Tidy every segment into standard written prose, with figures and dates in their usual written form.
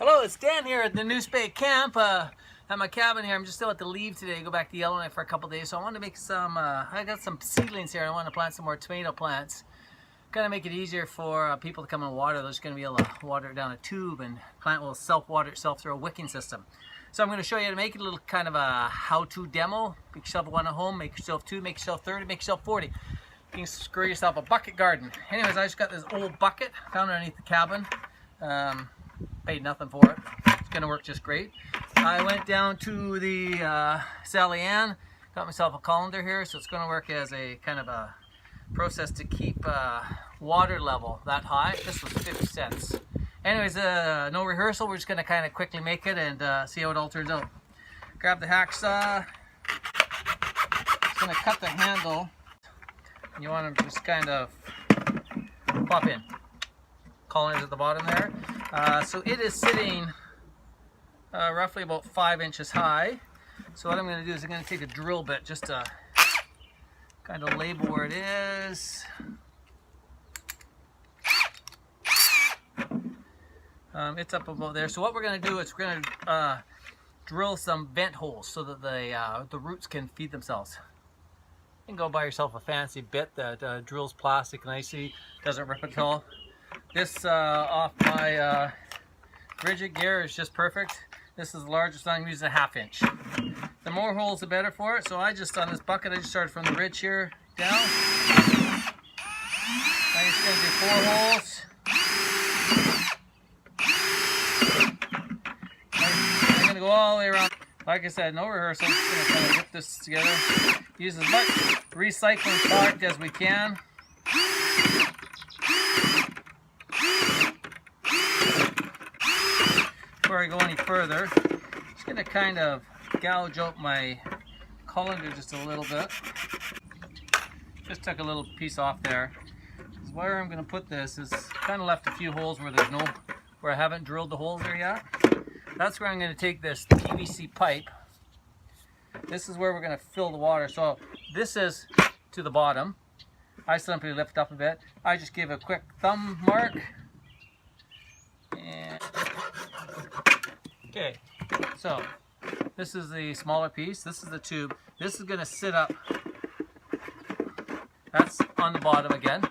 Hello, it's Dan here at the New Spey Camp at my cabin here. I'm just still at the leave today, go back to Yellowknife for a couple days. So I wanted to make some, I got some seedlings here. I want to plant some more tomato plants. Kind of make it easier for people to come and water. They're just going to be able to water it down a tube and plant will self-water itself through a wicking system. So I'm going to show you how to make it, a little kind of a how-to demo. Make yourself one at home, make yourself 2, make yourself 30, make yourself 40. You can screw yourself a bucket garden. Anyways, I just got this old bucket, found it underneath the cabin. Paid nothing for it. It's going to work just great. I went down to the Sally Ann, got myself a colander here, so it's going to work as a kind of a process to keep water level that high. This was 50 cents. Anyways, no rehearsal, we're just going to kind of quickly make it and see how it all turns out. Grab the hacksaw, just going to cut the handle. You want to just kind of pop in. Colander's at the bottom there. So it is sitting roughly about 5 inches high. So what I'm going to do is I'm going to take a drill bit just to kind of label where it is. It's up about there. So what we're going to do is we're going to drill some vent holes so that the roots can feed themselves. You can go buy yourself a fancy bit that drills plastic nicely, doesn't rip at all. This off my rigid gear is just perfect. This is the largest I'm using, a 1/2 inch. The more holes the better for it. So I just, on this bucket, I just started from the ridge here down. I'm just going to do 4 holes. I'm going to go all the way around. Like I said, no rehearsal. I'm just going to kind of whip this together. Use as much recycling product as we can. Before I go any further, I'm just going to kind of gouge out my colander just a little bit. Just took a little piece off there. Where I'm going to put this is kind of left a few holes where I haven't drilled the holes there yet. That's where I'm going to take this PVC pipe. This is where we're going to fill the water. So this is to the bottom. I simply lift up a bit. I just give a quick thumb mark. And okay, so this is the smaller piece. This is the tube. This is going to sit up. That's on the bottom again.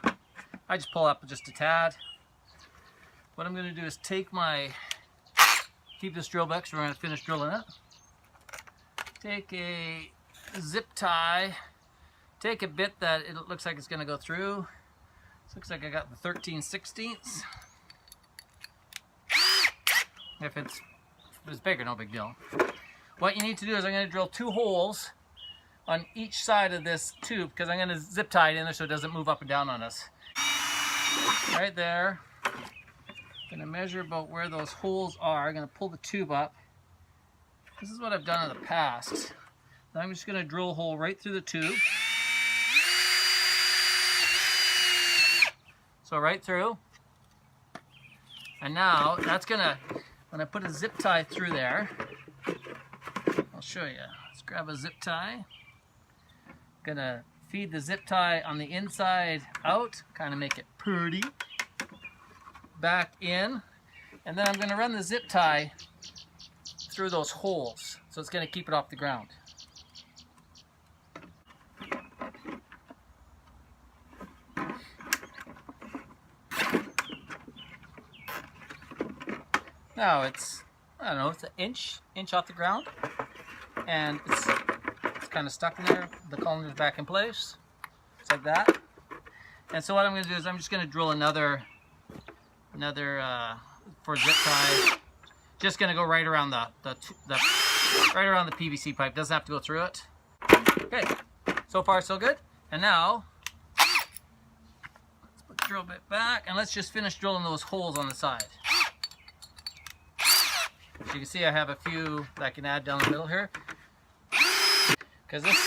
I just pull up just a tad. What I'm going to do is keep this drill bit because we're going to finish drilling it. Take a zip tie. Take a bit that it looks like it's going to go through. This looks like I got the 13/16. If it's bigger, no big deal. What you need to do is I'm going to drill 2 holes on each side of this tube because I'm going to zip tie it in there so it doesn't move up and down on us. Right there. I'm going to measure about where those holes are. I'm going to pull the tube up. This is what I've done in the past. Now I'm just going to drill a hole right through the tube. So right through. And now that's going to, when I put a zip tie through there, I'll show you. Let's grab a zip tie. Gonna feed the zip tie on the inside out, kind of make it pretty. Back in, and then I'm gonna run the zip tie through those holes, so it's gonna keep it off the ground. Now it's, I don't know, it's an inch off the ground, and it's kind of stuck in there. The colander's back in place, just like that. And so what I'm going to do is I'm just going to drill another for zip tie. Just going to go right around the PVC pipe. Doesn't have to go through it. Okay, so far so good. And now let's put the drill bit back, and let's just finish drilling those holes on the side. As you can see, I have a few that I can add down the middle here. Because this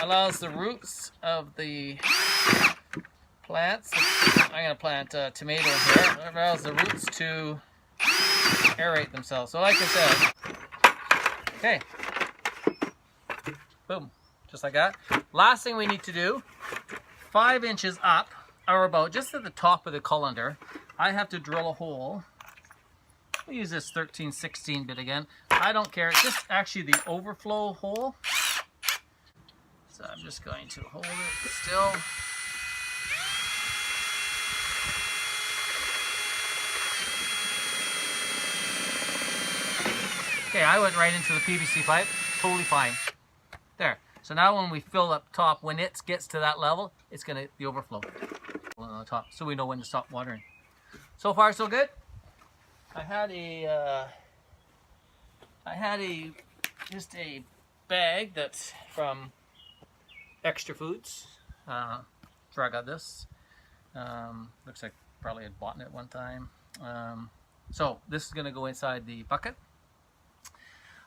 allows the roots of the plants, I'm going to plant tomato here, it allows the roots to aerate themselves. So like I said, okay, boom, just like that. Last thing we need to do, 5 inches up, or about just at the top of the colander, I have to drill a hole We'll use this 13/16 bit again. I don't care. It's just actually the overflow hole. So I'm just going to hold it still. Okay, I went right into the PVC pipe. Totally fine. There. So now when we fill up top, when it gets to that level, it's going to the overflow on the top. So we know when to stop watering. So far, so good. I had just a bag that's from Extra Foods. Where I got this. Looks like probably had bought it one time. So this is going to go inside the bucket.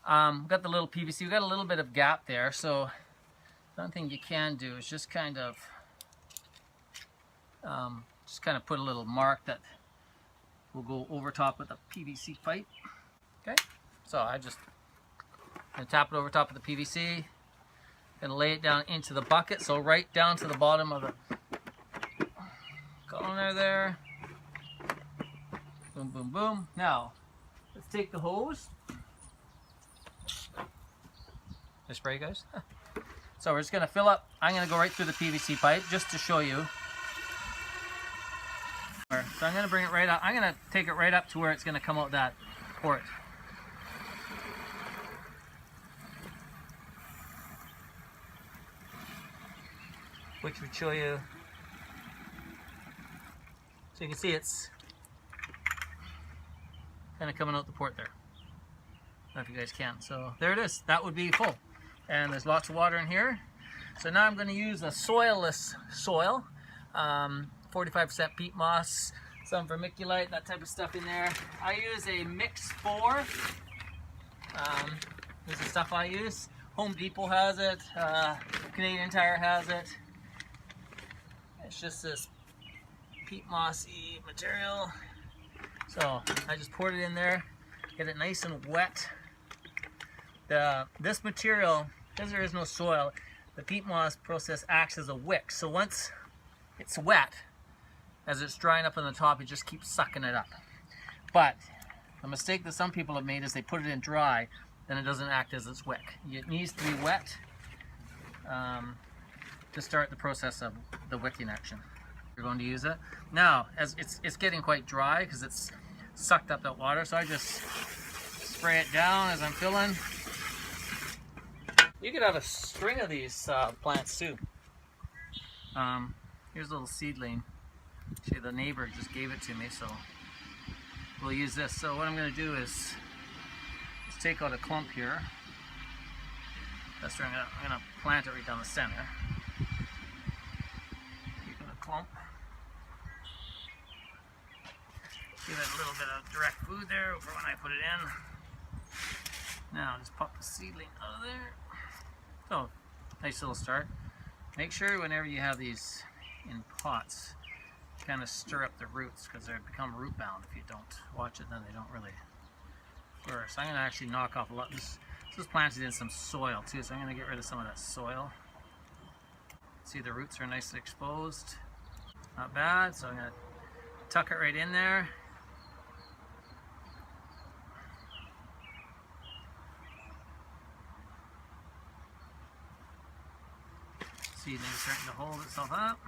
Got the little PVC. We got a little bit of gap there. So one thing you can do is just kind of put a little mark that will go over top of the PVC pipe. Okay. So I just gonna tap it over top of the PVC. Gonna lay it down into the bucket, so right down to the bottom of the column there. Boom, boom, boom. Now, let's take the hose. The spray, guys. So we're just gonna fill up. I'm gonna go right through the PVC pipe just to show you. So I'm gonna bring it right up. I'm gonna take it right up to where it's gonna come out that port. Which would show you, so you can see it's kind of coming out the port there. I don't know if you guys can. So there it is. That would be full. And there's lots of water in here. So now I'm going to use a soilless soil, 45% peat moss, some vermiculite, that type of stuff in there. I use a Mix 4. This is the stuff I use. Home Depot has it. Canadian Tire has it. It's just this peat mossy material. So I just poured it in there, get it nice and wet. This material, because there is no soil, the peat moss process acts as a wick. So once it's wet, as it's drying up on the top, it just keeps sucking it up. But the mistake that some people have made is they put it in dry, then it doesn't act as its wick. It needs to be wet to start the process of the wicking action. You're going to use it. Now, as it's getting quite dry because it's sucked up that water, so I just spray it down as I'm filling. You could have a string of these plants too. Here's a little seedling. See, the neighbor just gave it to me, so we'll use this. So what I'm going to do is just take out a clump here. That's where I'm going to plant it right down the center. Keep it a clump. Give it a little bit of direct food there for when I put it in. Now just pop the seedling out of there. So, nice little start. Make sure whenever you have these in pots, kind of stir up the roots because they become root bound. If you don't watch it, then they don't really flourish. So I'm going to actually knock off a lot. This is planted in some soil too, so I'm going to get rid of some of that soil. See, the roots are nicely exposed. Not bad, so I'm going to tuck it right in there. Seedling is starting to hold itself up.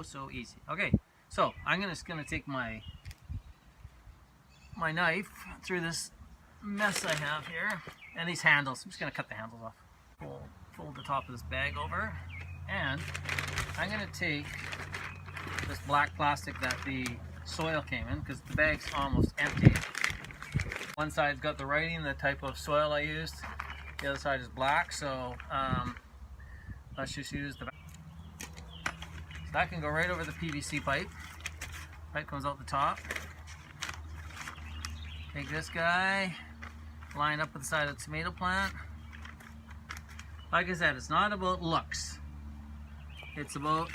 So easy. Okay, so I'm just gonna take my knife through this mess I have here, and these handles. I'm just gonna cut the handles off. Fold the top of this bag over, and I'm gonna take this black plastic that the soil came in, because the bag's almost empty. One side's got the writing, the type of soil I used. The other side is black, so let's just use the. So that can go right over the PVC pipe. Pipe comes out the top. Take this guy, line up with the side of the tomato plant. Like I said, it's not about looks. It's about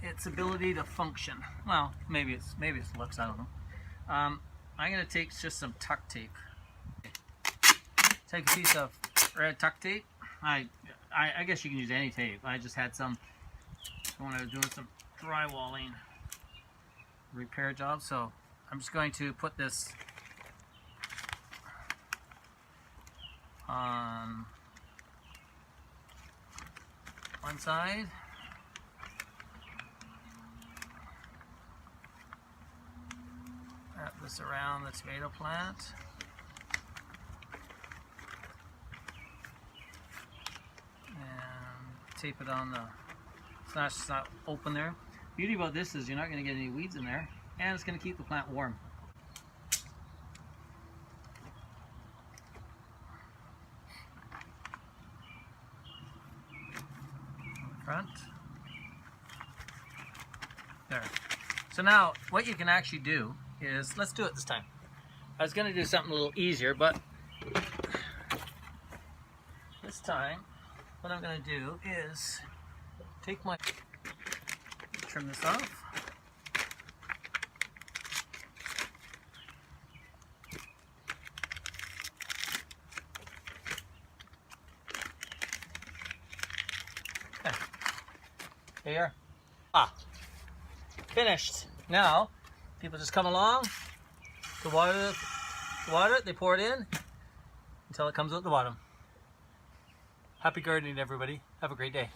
its ability to function. Well, maybe it's looks. I don't know. I'm gonna take just some tuck tape. Take a piece of red tuck tape. I guess you can use any tape. I just had some when I was doing some drywalling. repair job. So I'm just going to put this on one side. Wrap this around the tomato plant. And tape it on the, it's not open there. Beauty about this is you're not going to get any weeds in there, and it's going to keep the plant warm. Front. There. So now what you can actually do is, let's do it this time. I was going to do something a little easier, but this time what I'm going to do is take my, trim this off. Okay. Here. Finished. Now, people just come along, to water it, they pour it in until it comes out the bottom. Happy gardening, everybody. Have a great day.